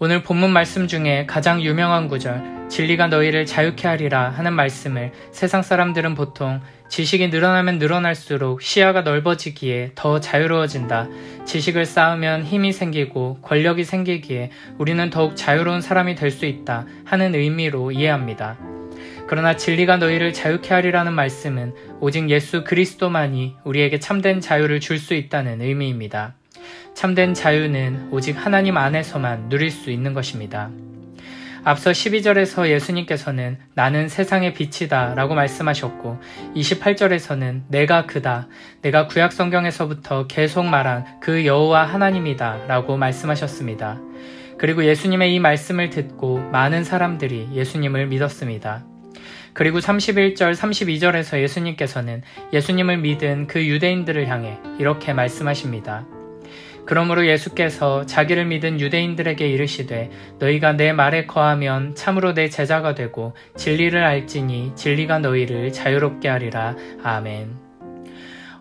오늘 본문 말씀 중에 가장 유명한 구절, 진리가 너희를 자유케 하리라 하는 말씀을 세상 사람들은 보통 지식이 늘어나면 늘어날수록 시야가 넓어지기에 더 자유로워진다. 지식을 쌓으면 힘이 생기고 권력이 생기기에 우리는 더욱 자유로운 사람이 될 수 있다 하는 의미로 이해합니다. 그러나 진리가 너희를 자유케 하리라는 말씀은 오직 예수 그리스도만이 우리에게 참된 자유를 줄 수 있다는 의미입니다. 참된 자유는 오직 하나님 안에서만 누릴 수 있는 것입니다. 앞서 12절에서 예수님께서는 나는 세상의 빛이다 라고 말씀하셨고 28절에서는 내가 그다, 내가 구약 성경에서부터 계속 말한 그 여호와 하나님이다 라고 말씀하셨습니다. 그리고 예수님의 이 말씀을 듣고 많은 사람들이 예수님을 믿었습니다. 그리고 31절, 32절에서 예수님께서는 예수님을 믿은 그 유대인들을 향해 이렇게 말씀하십니다. 그러므로 예수께서 자기를 믿은 유대인들에게 이르시되 너희가 내 말에 거하면 참으로 내 제자가 되고 진리를 알지니 진리가 너희를 자유롭게 하리라. 아멘.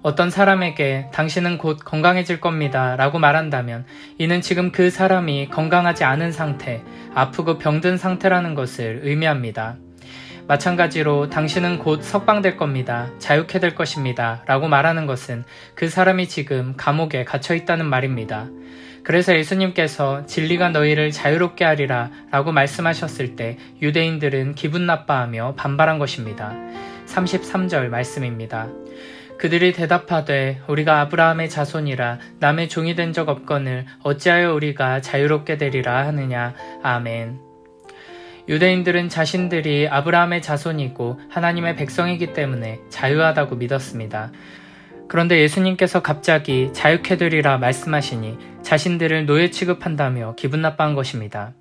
어떤 사람에게 당신은 곧 건강해질 겁니다 라고 말한다면 이는 지금 그 사람이 건강하지 않은 상태, 아프고 병든 상태라는 것을 의미합니다. 마찬가지로 당신은 곧 석방될 겁니다. 자유케 될 것입니다. 라고 말하는 것은 그 사람이 지금 감옥에 갇혀 있다는 말입니다. 그래서 예수님께서 진리가 너희를 자유롭게 하리라 라고 말씀하셨을 때 유대인들은 기분 나빠하며 반발한 것입니다. 33절 말씀입니다. 그들이 대답하되 우리가 아브라함의 자손이라 남의 종이 된 적 없거늘 어찌하여 우리가 자유롭게 되리라 하느냐. 아멘. 유대인들은 자신들이 아브라함의 자손이고 하나님의 백성이기 때문에 자유하다고 믿었습니다. 그런데 예수님께서 갑자기 자유케 되리라 말씀하시니 자신들을 노예 취급한다며 기분 나빠한 것입니다.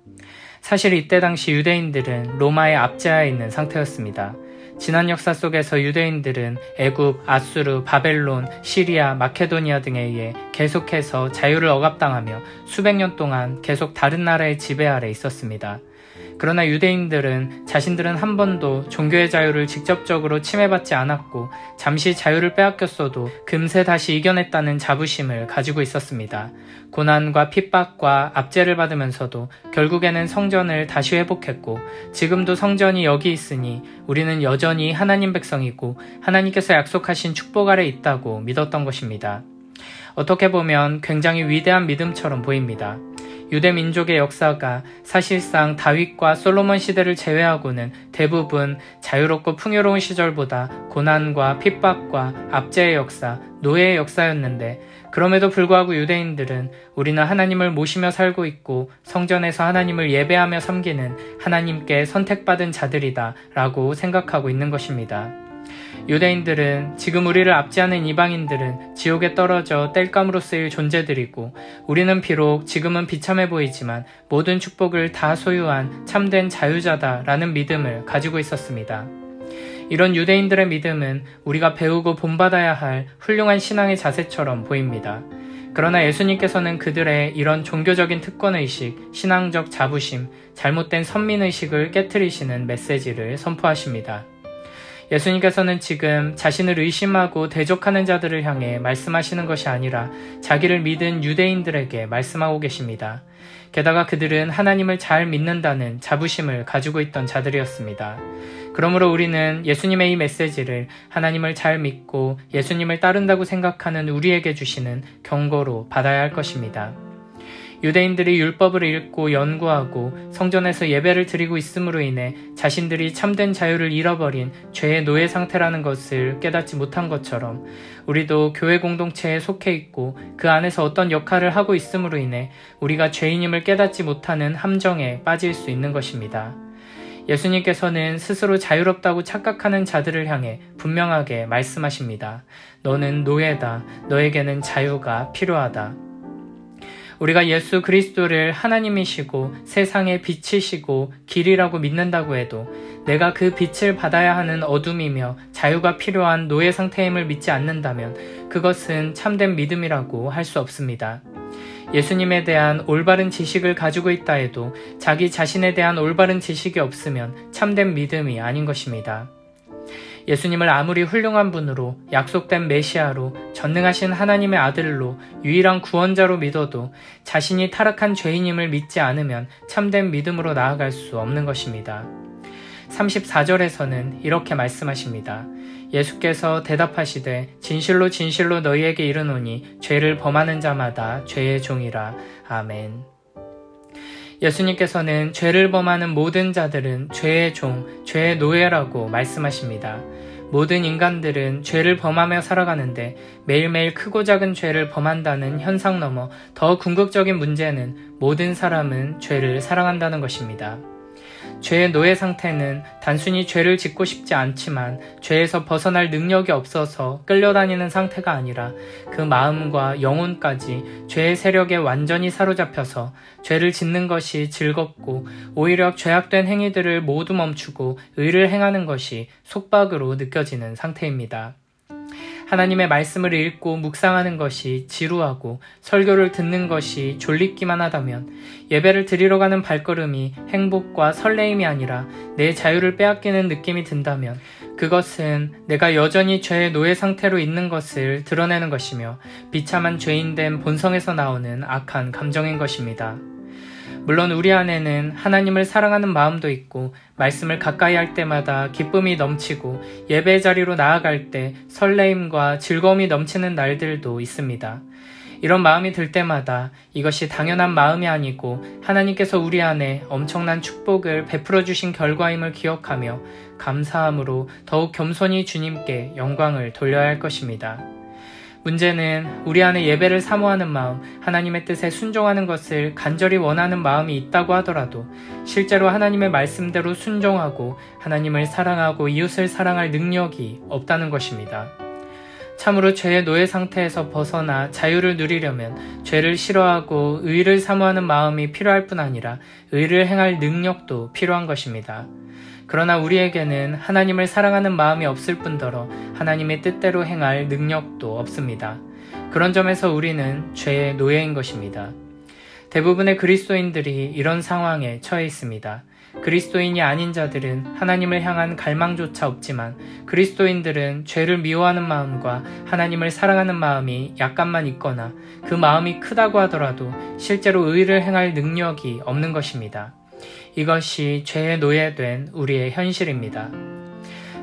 사실 이때 당시 유대인들은 로마의 압제하에 있는 상태였습니다. 지난 역사 속에서 유대인들은 애굽, 아수르, 바벨론, 시리아, 마케도니아 등에 의해 계속해서 자유를 억압당하며 수백 년 동안 계속 다른 나라의 지배 아래 있었습니다. 그러나 유대인들은 자신들은 한 번도 종교의 자유를 직접적으로 침해받지 않았고 잠시 자유를 빼앗겼어도 금세 다시 이겨냈다는 자부심을 가지고 있었습니다. 고난과 핍박과 압제를 받으면서도 결국에는 성전을 다시 회복했고 지금도 성전이 여기 있으니 우리는 여전히 하나님 백성이고 하나님께서 약속하신 축복 아래 있다고 믿었던 것입니다. 어떻게 보면 굉장히 위대한 믿음처럼 보입니다. 유대 민족의 역사가 사실상 다윗과 솔로몬 시대를 제외하고는 대부분 자유롭고 풍요로운 시절보다 고난과 핍박과 압제의 역사, 노예의 역사였는데 그럼에도 불구하고 유대인들은 우리는 하나님을 모시며 살고 있고 성전에서 하나님을 예배하며 섬기는 하나님께 선택받은 자들이다 라고 생각하고 있는 것입니다. 유대인들은 지금 우리를 압제하는 이방인들은 지옥에 떨어져 땔감으로 쓰일 존재들이고 우리는 비록 지금은 비참해 보이지만 모든 축복을 다 소유한 참된 자유자다라는 믿음을 가지고 있었습니다. 이런 유대인들의 믿음은 우리가 배우고 본받아야 할 훌륭한 신앙의 자세처럼 보입니다. 그러나 예수님께서는 그들의 이런 종교적인 특권의식, 신앙적 자부심, 잘못된 선민의식을 깨트리시는 메시지를 선포하십니다. 예수님께서는 지금 자신을 의심하고 대적하는 자들을 향해 말씀하시는 것이 아니라 자기를 믿은 유대인들에게 말씀하고 계십니다. 게다가 그들은 하나님을 잘 믿는다는 자부심을 가지고 있던 자들이었습니다. 그러므로 우리는 예수님의 이 메시지를 하나님을 잘 믿고 예수님을 따른다고 생각하는 우리에게 주시는 경고로 받아야 할 것입니다. 유대인들이 율법을 읽고 연구하고 성전에서 예배를 드리고 있음으로 인해 자신들이 참된 자유를 잃어버린 죄의 노예 상태라는 것을 깨닫지 못한 것처럼 우리도 교회 공동체에 속해 있고 그 안에서 어떤 역할을 하고 있음으로 인해 우리가 죄인임을 깨닫지 못하는 함정에 빠질 수 있는 것입니다. 예수님께서는 스스로 자유롭다고 착각하는 자들을 향해 분명하게 말씀하십니다. 너는 노예다. 너에게는 자유가 필요하다. 우리가 예수 그리스도를 하나님이시고 세상의 빛이시고 길이라고 믿는다고 해도 내가 그 빛을 받아야 하는 어둠이며 자유가 필요한 노예 상태임을 믿지 않는다면 그것은 참된 믿음이라고 할 수 없습니다. 예수님에 대한 올바른 지식을 가지고 있다 해도 자기 자신에 대한 올바른 지식이 없으면 참된 믿음이 아닌 것입니다. 예수님을 아무리 훌륭한 분으로, 약속된 메시아로, 전능하신 하나님의 아들로, 유일한 구원자로 믿어도 자신이 타락한 죄인임을 믿지 않으면 참된 믿음으로 나아갈 수 없는 것입니다. 34절에서는 이렇게 말씀하십니다. 예수께서 대답하시되 진실로 진실로 너희에게 이르노니 죄를 범하는 자마다 죄의 종이라. 아멘. 예수님께서는 죄를 범하는 모든 자들은 죄의 종, 죄의 노예라고 말씀하십니다. 모든 인간들은 죄를 범하며 살아가는데 매일매일 크고 작은 죄를 범한다는 현상 넘어 더 궁극적인 문제는 모든 사람은 죄를 사랑한다는 것입니다. 죄의 노예 상태는 단순히 죄를 짓고 싶지 않지만 죄에서 벗어날 능력이 없어서 끌려다니는 상태가 아니라 그 마음과 영혼까지 죄의 세력에 완전히 사로잡혀서 죄를 짓는 것이 즐겁고 오히려 죄악된 행위들을 모두 멈추고 의를 행하는 것이 속박으로 느껴지는 상태입니다. 하나님의 말씀을 읽고 묵상하는 것이 지루하고 설교를 듣는 것이 졸립기만 하다면 예배를 드리러 가는 발걸음이 행복과 설레임이 아니라 내 자유를 빼앗기는 느낌이 든다면 그것은 내가 여전히 죄의 노예 상태로 있는 것을 드러내는 것이며 비참한 죄인된 본성에서 나오는 악한 감정인 것입니다. 물론 우리 안에는 하나님을 사랑하는 마음도 있고 말씀을 가까이 할 때마다 기쁨이 넘치고 예배 자리로 나아갈 때 설레임과 즐거움이 넘치는 날들도 있습니다. 이런 마음이 들 때마다 이것이 당연한 마음이 아니고 하나님께서 우리 안에 엄청난 축복을 베풀어 주신 결과임을 기억하며 감사함으로 더욱 겸손히 주님께 영광을 돌려야 할 것입니다. 문제는 우리 안에 예배를 사모하는 마음, 하나님의 뜻에 순종하는 것을 간절히 원하는 마음이 있다고 하더라도 실제로 하나님의 말씀대로 순종하고 하나님을 사랑하고 이웃을 사랑할 능력이 없다는 것입니다. 참으로 죄의 노예 상태에서 벗어나 자유를 누리려면 죄를 싫어하고 의를 사모하는 마음이 필요할 뿐 아니라 의를 행할 능력도 필요한 것입니다. 그러나 우리에게는 하나님을 사랑하는 마음이 없을 뿐더러 하나님의 뜻대로 행할 능력도 없습니다. 그런 점에서 우리는 죄의 노예인 것입니다. 대부분의 그리스도인들이 이런 상황에 처해 있습니다. 그리스도인이 아닌 자들은 하나님을 향한 갈망조차 없지만 그리스도인들은 죄를 미워하는 마음과 하나님을 사랑하는 마음이 약간만 있거나 그 마음이 크다고 하더라도 실제로 의를 행할 능력이 없는 것입니다. 이것이 죄의 노예된 우리의 현실입니다.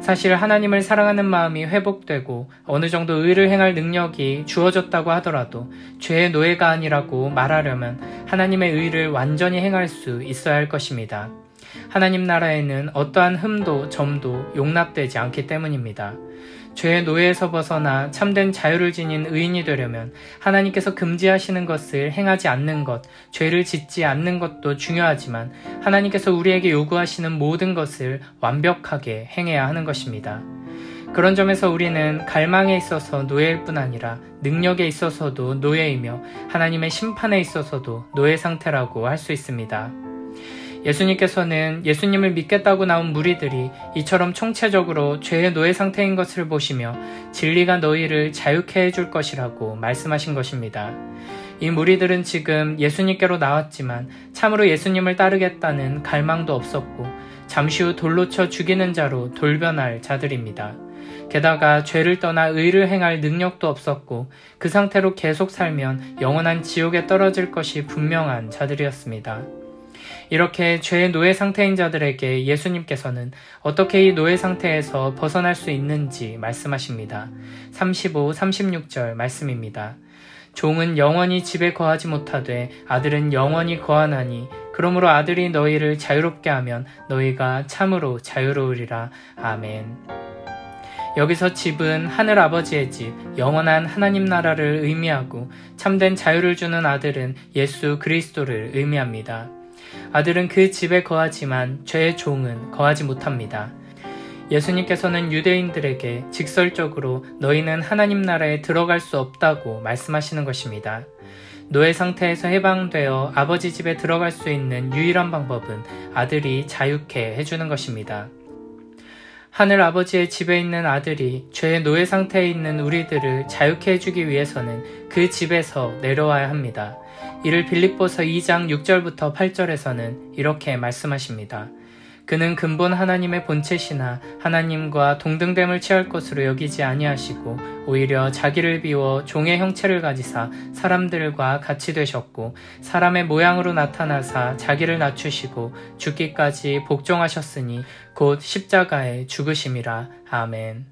사실 하나님을 사랑하는 마음이 회복되고 어느 정도 의를 행할 능력이 주어졌다고 하더라도 죄의 노예가 아니라고 말하려면 하나님의 의를 완전히 행할 수 있어야 할 것입니다. 하나님 나라에는 어떠한 흠도 점도 용납되지 않기 때문입니다. 죄의 노예에서 벗어나 참된 자유를 지닌 의인이 되려면 하나님께서 금지하시는 것을 행하지 않는 것, 죄를 짓지 않는 것도 중요하지만 하나님께서 우리에게 요구하시는 모든 것을 완벽하게 행해야 하는 것입니다. 그런 점에서 우리는 갈망에 있어서 노예일 뿐 아니라 능력에 있어서도 노예이며 하나님의 심판에 있어서도 노예 상태라고 할 수 있습니다. 예수님께서는 예수님을 믿겠다고 나온 무리들이 이처럼 총체적으로 죄의 노예 상태인 것을 보시며 진리가 너희를 자유케 해줄 것이라고 말씀하신 것입니다. 이 무리들은 지금 예수님께로 나왔지만 참으로 예수님을 따르겠다는 갈망도 없었고 잠시 후 돌로 쳐 죽이는 자로 돌변할 자들입니다. 게다가 죄를 떠나 의를 행할 능력도 없었고 그 상태로 계속 살면 영원한 지옥에 떨어질 것이 분명한 자들이었습니다. 이렇게 죄의 노예 상태인 자들에게 예수님께서는 어떻게 이 노예 상태에서 벗어날 수 있는지 말씀하십니다. 35, 36절 말씀입니다. 종은 영원히 집에 거하지 못하되 아들은 영원히 거하나니 그러므로 아들이 너희를 자유롭게 하면 너희가 참으로 자유로우리라. 아멘. 여기서 집은 하늘 아버지의 집, 영원한 하나님 나라를 의미하고 참된 자유를 주는 아들은 예수 그리스도를 의미합니다. 아들은 그 집에 거하지만 죄의 종은 거하지 못합니다. 예수님께서는 유대인들에게 직설적으로 너희는 하나님 나라에 들어갈 수 없다고 말씀하시는 것입니다. 노예 상태에서 해방되어 아버지 집에 들어갈 수 있는 유일한 방법은 아들이 자유케 해주는 것입니다. 하늘 아버지의 집에 있는 아들이 죄의 노예 상태에 있는 우리들을 자유케 해주기 위해서는 그 집에서 내려와야 합니다. 이를 빌립보서 2장 6절부터 8절에서는 이렇게 말씀하십니다. 그는 근본 하나님의 본체시나 하나님과 동등됨을 취할 것으로 여기지 아니하시고 오히려 자기를 비워 종의 형체를 가지사 사람들과 같이 되셨고 사람의 모양으로 나타나사 자기를 낮추시고 죽기까지 복종하셨으니 곧 십자가에 죽으심이라. 아멘.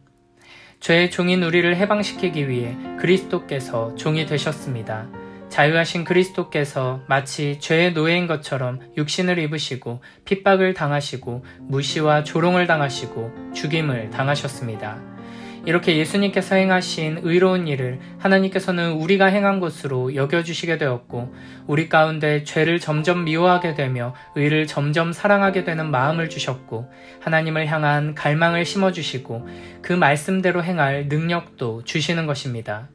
죄의 종인 우리를 해방시키기 위해 그리스도께서 종이 되셨습니다. 자유하신 그리스도께서 마치 죄의 노예인 것처럼 육신을 입으시고 핍박을 당하시고 무시와 조롱을 당하시고 죽임을 당하셨습니다. 이렇게 예수님께서 행하신 의로운 일을 하나님께서는 우리가 행한 것으로 여겨주시게 되었고 우리 가운데 죄를 점점 미워하게 되며 의를 점점 사랑하게 되는 마음을 주셨고 하나님을 향한 갈망을 심어주시고 그 말씀대로 행할 능력도 주시는 것입니다.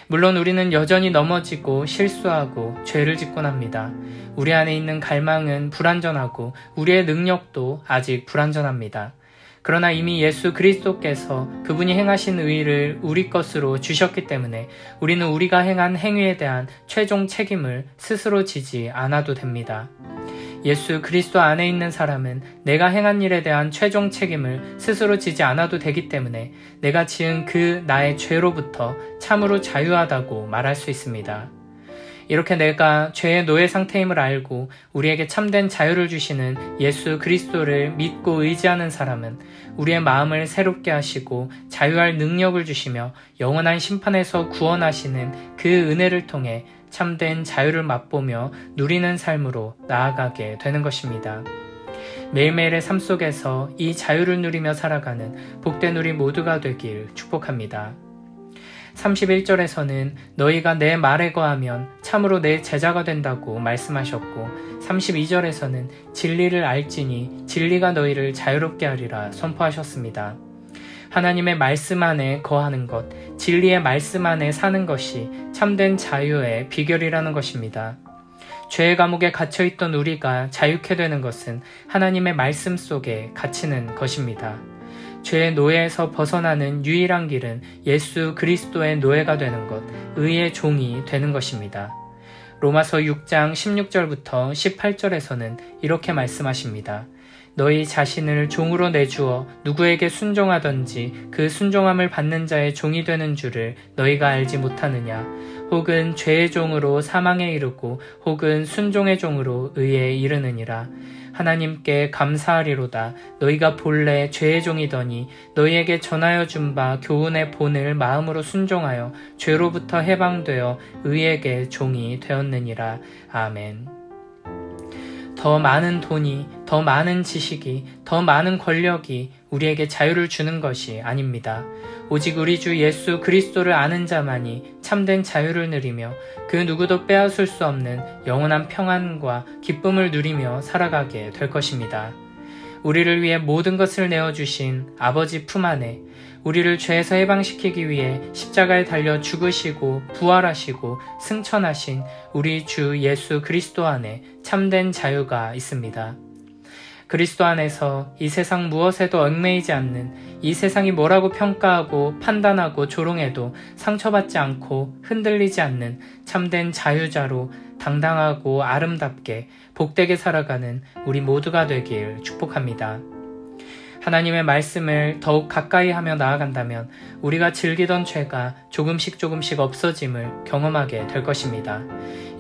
물론 우리는 여전히 넘어지고 실수하고 죄를 짓곤 합니다. 우리 안에 있는 갈망은 불완전하고 우리의 능력도 아직 불완전합니다. 그러나 이미 예수 그리스도께서 그분이 행하신 의를 우리 것으로 주셨기 때문에 우리는 우리가 행한 행위에 대한 최종 책임을 스스로 지지 않아도 됩니다. 예수 그리스도 안에 있는 사람은 내가 행한 일에 대한 최종 책임을 스스로 지지 않아도 되기 때문에 내가 지은 그 나의 죄로부터 참으로 자유하다고 말할 수 있습니다. 이렇게 내가 죄의 노예 상태임을 알고 우리에게 참된 자유를 주시는 예수 그리스도를 믿고 의지하는 사람은 우리의 마음을 새롭게 하시고 자유할 능력을 주시며 영원한 심판에서 구원하시는 그 은혜를 통해 참된 자유를 맛보며 누리는 삶으로 나아가게 되는 것입니다. 매일매일의 삶 속에서 이 자유를 누리며 살아가는 복된 우리 모두가 되길 축복합니다. 31절에서는 너희가 내 말에 거하면 참으로 내 제자가 된다고 말씀하셨고 32절에서는 진리를 알지니 진리가 너희를 자유롭게 하리라 선포하셨습니다. 하나님의 말씀 안에 거하는 것, 진리의 말씀 안에 사는 것이 참된 자유의 비결이라는 것입니다. 죄의 감옥에 갇혀있던 우리가 자유케 되는 것은 하나님의 말씀 속에 갇히는 것입니다. 죄의 노예에서 벗어나는 유일한 길은 예수 그리스도의 노예가 되는 것, 의의 종이 되는 것입니다. 로마서 6장 16절부터 18절에서는 이렇게 말씀하십니다. 너희 자신을 종으로 내주어 누구에게 순종하든지 그 순종함을 받는 자의 종이 되는 줄을 너희가 알지 못하느냐? 혹은 죄의 종으로 사망에 이르고 혹은 순종의 종으로 의에 이르느니라. 하나님께 감사하리로다. 너희가 본래 죄의 종이더니 너희에게 전하여 준 바 교훈의 본을 마음으로 순종하여 죄로부터 해방되어 의에게 종이 되었느니라. 아멘. 더 많은 돈이, 더 많은 지식이, 더 많은 권력이 우리에게 자유를 주는 것이 아닙니다. 오직 우리 주 예수 그리스도를 아는 자만이 참된 자유를 누리며 그 누구도 빼앗을 수 없는 영원한 평안과 기쁨을 누리며 살아가게 될 것입니다. 우리를 위해 모든 것을 내어주신 아버지 품 안에 우리를 죄에서 해방시키기 위해 십자가에 달려 죽으시고 부활하시고 승천하신 우리 주 예수 그리스도 안에 참된 자유가 있습니다. 그리스도 안에서 이 세상 무엇에도 얽매이지 않는, 이 세상이 뭐라고 평가하고 판단하고 조롱해도 상처받지 않고 흔들리지 않는 참된 자유자로 당당하고 아름답게 복되게 살아가는 우리 모두가 되길 축복합니다. 하나님의 말씀을 더욱 가까이 하며 나아간다면 우리가 즐기던 죄가 조금씩 없어짐을 경험하게 될 것입니다.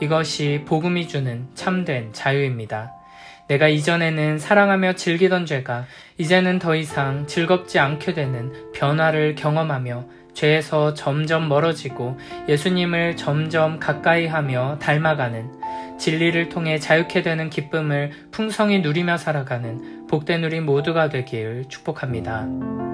이것이 복음이 주는 참된 자유입니다. 내가 이전에는 사랑하며 즐기던 죄가 이제는 더 이상 즐겁지 않게 되는 변화를 경험하며 죄에서 점점 멀어지고 예수님을 점점 가까이 하며 닮아가는, 진리를 통해 자유케 되는 기쁨을 풍성히 누리며 살아가는 복된 우리 모두가 되길 축복합니다.